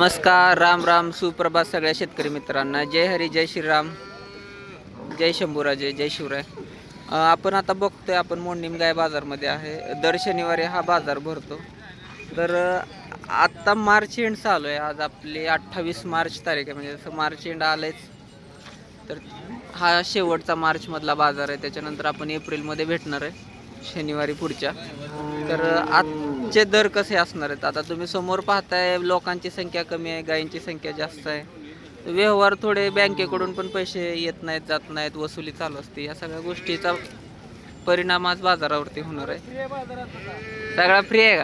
नमस्कार, राम राम, सुप्रभात सगळ्या शेतकरी मित्रांना. जय हरी, जय श्रीराम, जय शंभूराजे, जय शिवराय. आपण आता बघतोय, आपण मोडणीम गाय बाजारमध्ये आहे. दर शनिवारी हा बाजार भरतो. तर आत्ता मार्च एंड चालू आहे. आज आपली 28 मार्च तारीख आहे, म्हणजे जसं मार्च एंड आलंच. तर हा शेवटचा मार्चमधला बाजार आहे. त्याच्यानंतर आपण एप्रिलमध्ये भेटणार आहे, शनिवारी पुढच्या. तर आजचे दर कसे असणार आहेत? आता तुम्ही समोर पाहताय, लोकांची संख्या कमी आहे, गायींची संख्या जास्त आहे. व्यवहार थोडे बँकेकडून पण पैसे येत नाहीत, जात नाहीत, वसुली चालू असते. या सगळ्या गोष्टीचा परिणाम आज बाजारावरती होणार आहे. सगळा फ्री आहे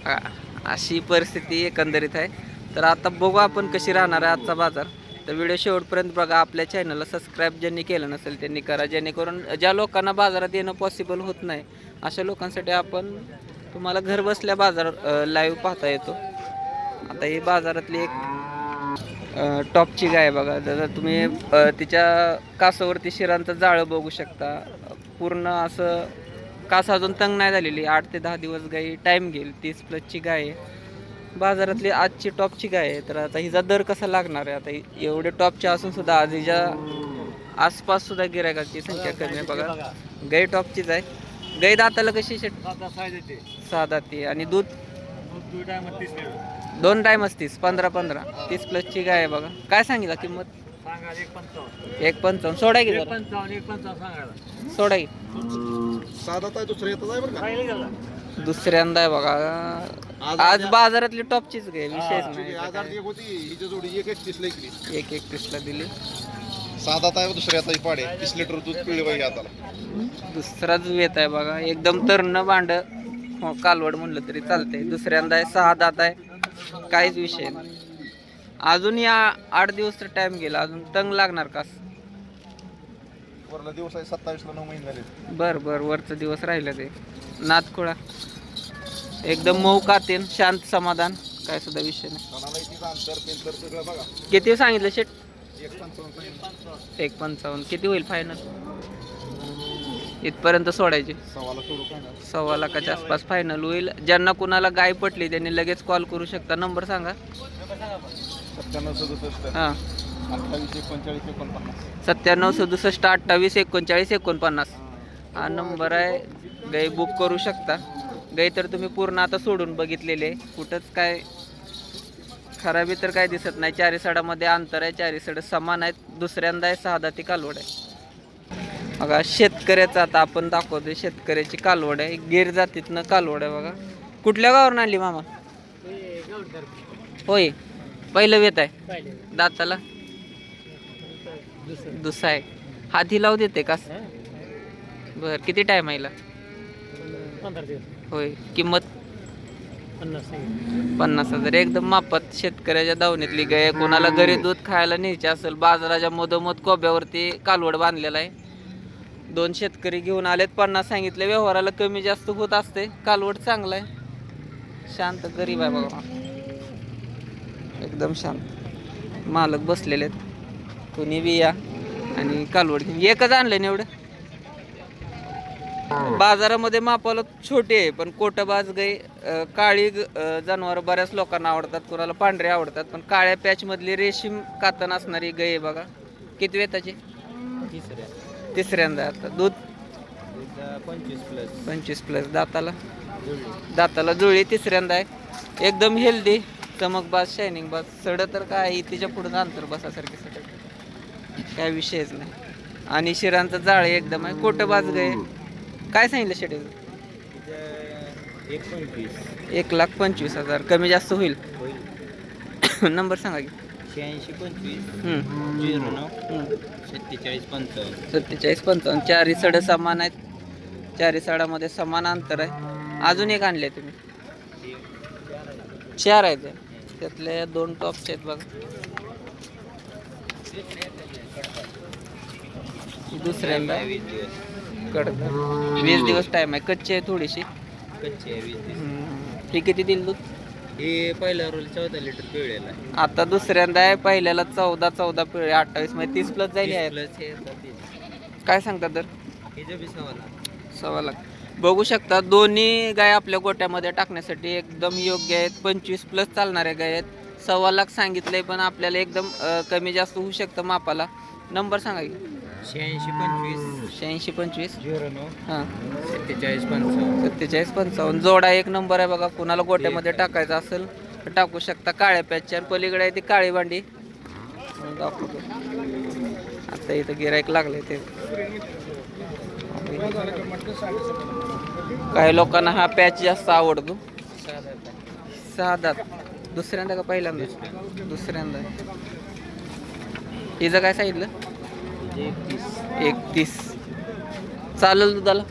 का? अशी परिस्थिती एकंदरीत आहे. तर आता बघू आपण कशी राहणार आहे आजचा बाजार. तर व्हिडिओ शेवटपर्यंत बघा. आपल्या चॅनलला सबस्क्राईब ज्यांनी केलं नसेल त्यांनी करा, जेणेकरून ज्या लोकांना बाजारात येणं पॉसिबल होत नाही अशा लोकांसाठी आपण तुम्हाला घर बसल्या बाजार लाईव्ह पाहता येतो. आता ही बाजारातली एक टॉपची गाय बघा. जर तुम्ही तिच्या कासावरती शिरांचं जाळं बघू शकता. पूर्ण असं कास अजून तंग नाही झालेली. 8 ते 10 दिवस गाई टाईम घेईल. 30+ गाय आहे बाजारातली, आजची टॉपची गाय आहे. तर आता हिचा दर कसा लागणार आहे? आता एवढे टॉपच्या असून सुद्धा आज हिच्या आसपास सुद्धा गिरायकाची संख्या कमी आहे बघा. गाय टॉपचीच आहे. गाय दाताला कशी शेट? 6 दाती. आणि दूध 2 टाइम 30, 15-15, 30+ गाय आहे बघा. काय सांगितलं किंमत? 1.55. सोडा की सोडा की. दुसऱ्यांदा आहे बघा. आज बाजारातली टॉपचीच गाय, विशेष नाही. 1.31ला दिली. साधा आहे दुसऱ्या आता पाडे 30 लिटर दूध पिळे पाहिजे आता. दुसराच वेत आहे बघा. एकदम तरण भांड कालवड म्हणलं तरी चालतंय. दुसऱ्यांदा आहे, 6 दात आहे, काहीच विषय नाही. अजून या 8 दिवस तर टाइम गेला, अजून तंग लागणार का? वरला दिवस आहे 27 ला 9 महिने झाले. बर वरचा दिवस राहिलं ते. नातखोळा एकदम मऊ कातेन, शांत समाधान, काय सुद्धा विषय नाही. किती सांगितलं शेट? 1.55. किती होईल फायनल? इथपर्यंत सोडायचे? 1.25 लाखाच्या आसपास फायनल होईल. ज्यांना कुणाला गाय पटली त्यांनी लगेच कॉल करू शकता. नंबर सांगा. 9767 हां 28 हा नंबर आहे. गाय बुक करू शकता. गाय तर तुम्ही पूर्ण आता सोडून बघितलेले, कुठंच काय खराबी तर काय दिसत नाही. 4 साडामध्ये अंतर आहे, 4 साड समान आहेत. दुसऱ्यांदा आहे, 6 दाती कालवड आहे बघा. शेतकऱ्याचं आता आपण दाखवतोय, शेतकऱ्याची कालवड आहे. गिर जातीतनं कालवड आहे बघा. कुठल्या गावावरून आणली मामा? होय, पहिलं वेत आहे. दाताला दुसरा आहे. हाती लावू देते का? बर, किती टाइम आहे? 15 दिवस. होय. किंमत 50,000. एकदम मापात शेतकऱ्याच्या दावणीतली गाय. कोणाला घरी दूध खायला न्यायचे असेल, बाजाराच्या मधोमध कोब्यावरती कालवड बांधलेला आहे. 2 शेतकरी घेऊन आलेत. 50 सांगितले. व्यवहाराला कमी जास्त होत असते. कालवड चांगला आहे, शांत गरीब आहे बघा. एकदम शांत मालक बसलेले आहेत. कोणी बी या आणि कालवड एकच आणलं ना एवढं. बाजारामध्ये मापाला छोटे आहे, पण कोटबाज गाय, काळी जनावर बऱ्याच लोकांना आवडतात. कोणाला पांढरे आवडतात, पण काळ्या पॅच मधली रेशीम कातन असणारी गाय आहे बघा. किती वेताची? तिसऱ्यांदा. आता दूध 25+. दाताला जुळी. तिसऱ्यांदा आहे. एकदम हेल्दी, चमकबाज, शायनिंग बाज. सड तर काय तिच्या पुढे अंतर बसासारखी सड, काय विषयच नाही. आणि शिरांचं जाळे एकदम आहे. कोटबाज गाय. काय सांगितलं शेटेल? 1,25,000. कमी जास्त होईल. नंबर सांगा की. 4755. 4 सड समान आहेत. 4 साडामध्ये समान अंतर आहे. अजून एक आणले तुम्ही? 4 आहेत. त्यातल्या 2 टॉपचे आहेत बघा. दुसऱ्यांदा कडक 20 दिवस टाइम आहे. कच्ची आहे थोडीशी. हे किती दिल दूध? हे पहिल्या रोल 14 लिटर पिळलेला आहे. आता दुसऱ्यांदा आहे. पहिल्याला 14 पिळे. 28 मध्ये 30+ जाईल. काय सांगतात दर? 6 लाख. 6 लाख. बघू शकता दोन्ही गाय आपल्या गोट्यामध्ये टाकण्यासाठी एकदम योग्य आहेत. 25+ चालणाऱ्या गाय आहेत. 1.25 लाख सांगितले, पण आपल्याला एकदम कमी जास्त होऊ शकतं मापाला. नंबर सांगा की. 86 25 86 25 09 हां 47 55. 47 55. जोडा एक नंबर आहे बघा. कुणाला गोट्यामध्ये टाकायचं असेल तर टाकू शकता. काळ्या पॅचच्या पलीकडे आहे ती काळी भांडी दाखवतो. आता इथं गिराईक लागले ते. काही लोकांना हा पॅच जास्त आवडतो. 6 दात. दुसऱ्यांदा का पहिल्यांदा? दुसऱ्यांदा. हिचं काय सांगितलं? 31. चालेल दुधाला?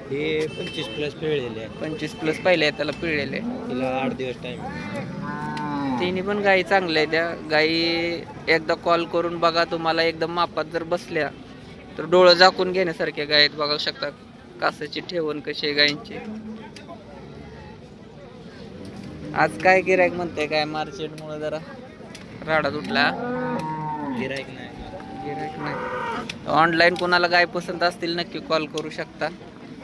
हे 25+ पिळलेले आहे. 25+ पहिले आहे त्याला पिळलेले. तिला 8 दिवस टाइम. तिन्ही पण गायी चांगल्या आहेत. त्या गायी एकदा कॉल करून बघा. तुम्हाला एकदम मापात जर बसल्या तर डोळं झाकून घेण्यासारख्या गायी आहेत. बघू शकता कासाची ठेवण कशी आहे गायींची. आज काय गिरायक म्हणते काय मार्केटमुळे जरा राडा तुटला. गिराईक नाही. गिरायक नाही. ऑनलाईन कोणाला गाय पसंत असतील नक्की कॉल करू शकता.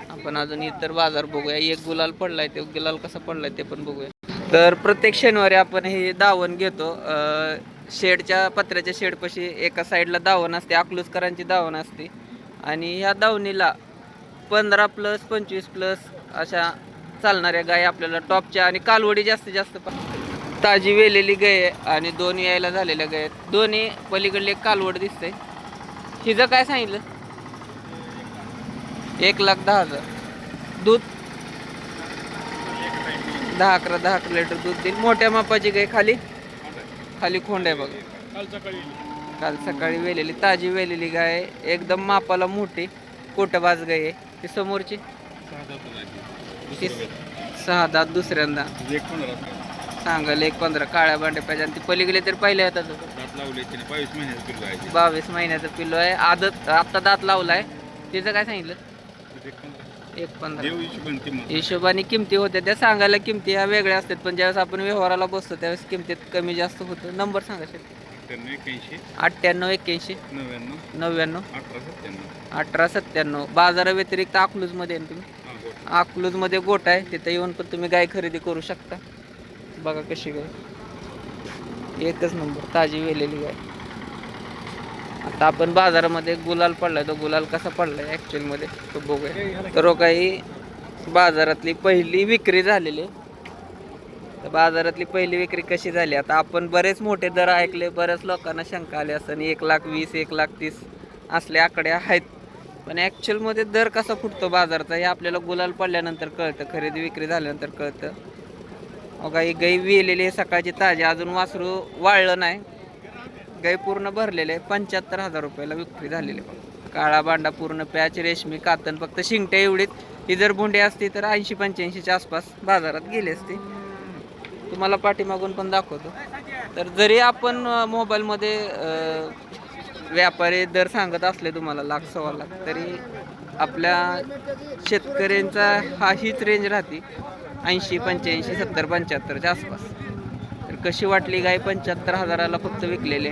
आपण अजून इतर बाजार बघूया. एक गुलाल पडलाय, ते गुलाल कसा पडलाय ते पण बघूया. तर प्रत्येक शनिवारी आपण हे दावण घेतो. शेडच्या पत्र्याच्या शेडपाशी एका साईडला दावण असते. अकलूजकरांची दावण असते आणि ह्या दावणीला 15+ 25+ अशा चालणाऱ्या गाय आपल्याला टॉपच्या आणि कालवडी जास्तीत जास्त ताजी वेलेली गाय आहे आणि 2 यायला झालेल्या गाय आहेत. दोन्ही पलीकडले एक कालवड दिसते. हिचं काय सांगितलं? 1,10,000. दूध 10-11 लिटर दूध देईल. मोठ्या मापाची गाय. खाली खोंड आहे बघा. काल सकाळी वेलेली ताजी वेलेली गाय आहे. एकदम मापाला मोठी कोटबाज गाय आहे. ती समोरची 6 दात. दुसऱ्यांदा सांगाल 1.15 काळ्या भांड्या पाहिजे. आणि ती पलीकडे तर पहिल्या येतात 22 महिन्याचं पिल्लो आहे. आदत आत्ता दात लावलाय. तिचं काय सांगितलं? 1.15. हिशोबाने किमती होत्या त्या. सांगायला किमती ह्या वेगळ्या असतात, पण ज्यावेळेस आपण व्यवहाराला बसतो त्यावेळेस किमतीत कमी जास्त होतं. नंबर सांगा शेत. 98 81 99 1897. बाजाराव्यतिरिक्त अकलूजमध्ये आहे तुम्ही? अकलूजमध्ये गोट आहे, तिथं येऊन पण तुम्ही गाय खरेदी करू शकता. बघा कशी गाय, एकच नंबर ताजी वेलेली गाय. आता आपण बाजारामध्ये गुलाल पडलाय, तो गुलाल कसा पडलाय ॲक्च्युअलमध्ये तो बघूया. तर काही बाजारातली पहिली विक्री झालेली. तर बाजारातली पहिली विक्री कशी झाली? आता आपण बरेच मोठे दर ऐकले, बऱ्याच लोकांना शंका आली असं 1,20,000 1,30,000 असले आकडे आहेत, पण ॲक्च्युअलमध्ये दर कसा फुटतो बाजाराचा हे आपल्याला गुलाल पडल्यानंतर कळतं, खरेदी विक्री झाल्यानंतर कळतं. काही गाई वेलेली आहे सकाळची ताजी, अजून वासरू वाळलं नाही. गाई पूर्ण भरलेले आहे. 75,000 रुपयाला विक्री झालेली. काळा बांडा पूर्ण पॅच, रेशमी कातन, फक्त शिंगट्या एवढीच. ही जर बुंडे असती तर 80-85च्या आसपास बाजारात गेले असते. तुम्हाला पाठीमागून पण दाखवतो. तर जरी आपण मोबाईलमध्ये व्यापारी दर सांगत असले तुम्हाला 1,00,000 1,15,000, तरी आपल्या शेतकऱ्यांचा हा हीच रेंज राहते 80 85 70 75च्या आसपास. तर कशी वाटली गाय? 75,000ला फक्त विकलेले.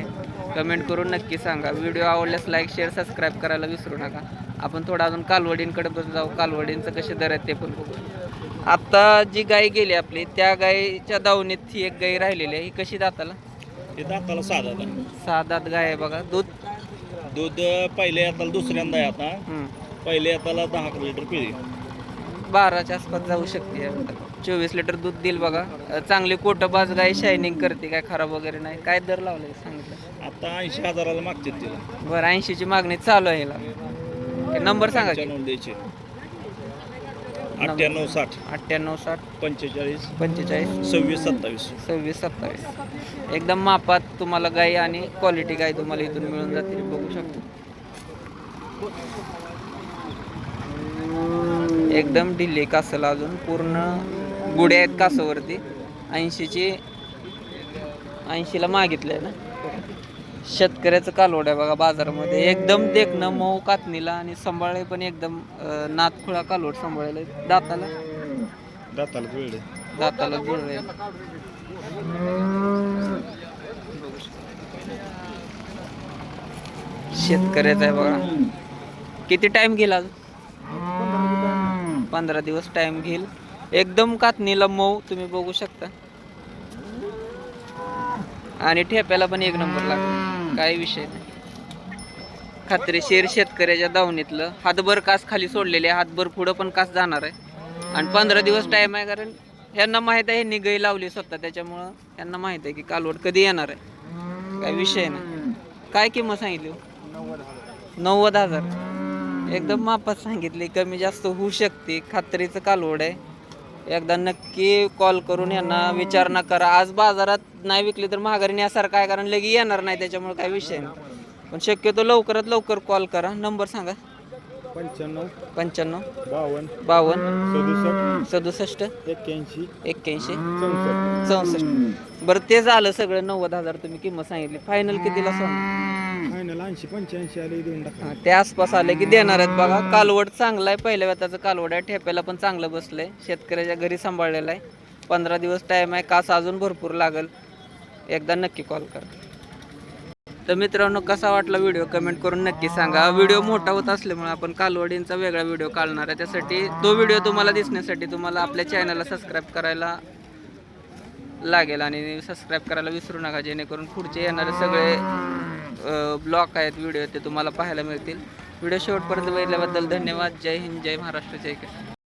कमेंट करून नक्की सांगा. व्हिडिओ आवडल्यास लाईक शेअर सबस्क्राईब करायला विसरू नका. आपण थोडं अजून कालवडींकडे पण जाऊ. कालवडींचं कसे दर आहेत ते पण बघू. आता जी गाय गेली आपली त्या गायच्या दावणीत ही एक गाय राहिलेली आहे. ही कशी दाताला? हे दाताला 6 दात आहे. 6 दात गाय आहे बघा. दूध पहिले हाताला दुसऱ्यांदा आहे. आता पहिले हाताला 10 लिटर पिळी. 12च्या आसपास जाऊ शकते. 24 लिटर दूध देईल बघा. चांगली कोटबाज गाय, शायनिंग करते, काय खराब वगैरे नाही. काय दर लावले सांगितलं? आता 80,000ला मागते तिला. बरं, 80ची मागणी चालू आहे. नंबर सांगा की. 95 98 60 98 60 45 45 26 27. 26 27. एकदम मापात तुम्हाला गाय आणि क्वालिटी गाय तुम्हाला इथून मिळून जाते. बघू शकतो एकदम ढिल्ली कासल, अजून पूर्ण गुड्या आहेत कासावरती. 80ला मागितलं आहे ना. शेतकऱ्याचं कालवड आहे बघा बाजारामध्ये. एकदम देखणं मऊ कातणीला आणि सांभाळे पण एकदम नातखुळा कालवड सांभाळायला. दाताला जुळले. शेतकऱ्याचा आहे बघा. किती टाइम गेला? 15 दिवस टाइम घेईल. एकदम कातणीला मऊ तुम्ही बघू शकता आणि ठेप्याला पण एक नंबर लागतो, काही विषय नाही. खात्रीशीर शेतकऱ्याच्या दावणीतलं. हातभर कास खाली सोडलेले, हातभर पुढं पण कास जाणार आहे आणि 15 दिवस टाइम आहे, कारण ह्यांना माहित आहे ह्यांनी गाई लावली स्वतः, त्याच्यामुळं ह्यांना माहित आहे की कालवड कधी येणार आहे, काही विषय नाही. काय किंमत सांगितली? 90,000. एकदम मापात सांगितली, कमी जास्त होऊ शकते. खात्रीचं कालवड आहे. एकदा नक्की कॉल करून यांना विचारणा करा. आज बाजारात नाही विकली तर माघारी न्यासारखं आहे, कारण लगी येणार नाही, त्याच्यामुळे काही विषय नाही. पण शक्यतो लवकरात लवकर कॉल करा. नंबर सांगा. 95 55 52 52 67 67 81 81 64. 64. बरं ते झालं सगळं. 90,000 तुम्ही किंमत सांगितली. फायनल कितीला सोडणार? फायनल 80 85 आले देऊन टाका. त्या आसपास आले की देणार आहेत बघा. कालवड चांगला आहे, पहिल्या व्यताचं कालवड आहे. ठेप्याला पण चांगलं बसलंय. शेतकऱ्याच्या घरी सांभाळलेलं आहे. 15 दिवस टाइम आहे. कास अजून भरपूर लागल. एकदा नक्की कॉल करा. तर मित्रांनो, कसा वाटला व्हिडिओ कमेंट करून नक्की सांगा. व्हिडिओ मोठा होत असल्यामुळे आपण कालवडींचा वेगळा व्हिडिओ काढणार आहे. त्यासाठी तो व्हिडिओ तुम्हाला दिसण्यासाठी तुम्हाला आपल्या चॅनलला सबस्क्राईब करायला लागेल आणि सबस्क्राईब करायला विसरू नका, जेणेकरून पुढचे येणारे सगळे ब्लॉग आहेत, व्हिडिओ ते तुम्हाला पाहायला मिळतील. व्हिडिओ शेवटपर्यंत बघितल्याबद्दल धन्यवाद. जय हिंद, जय महाराष्ट्र, जय किसान.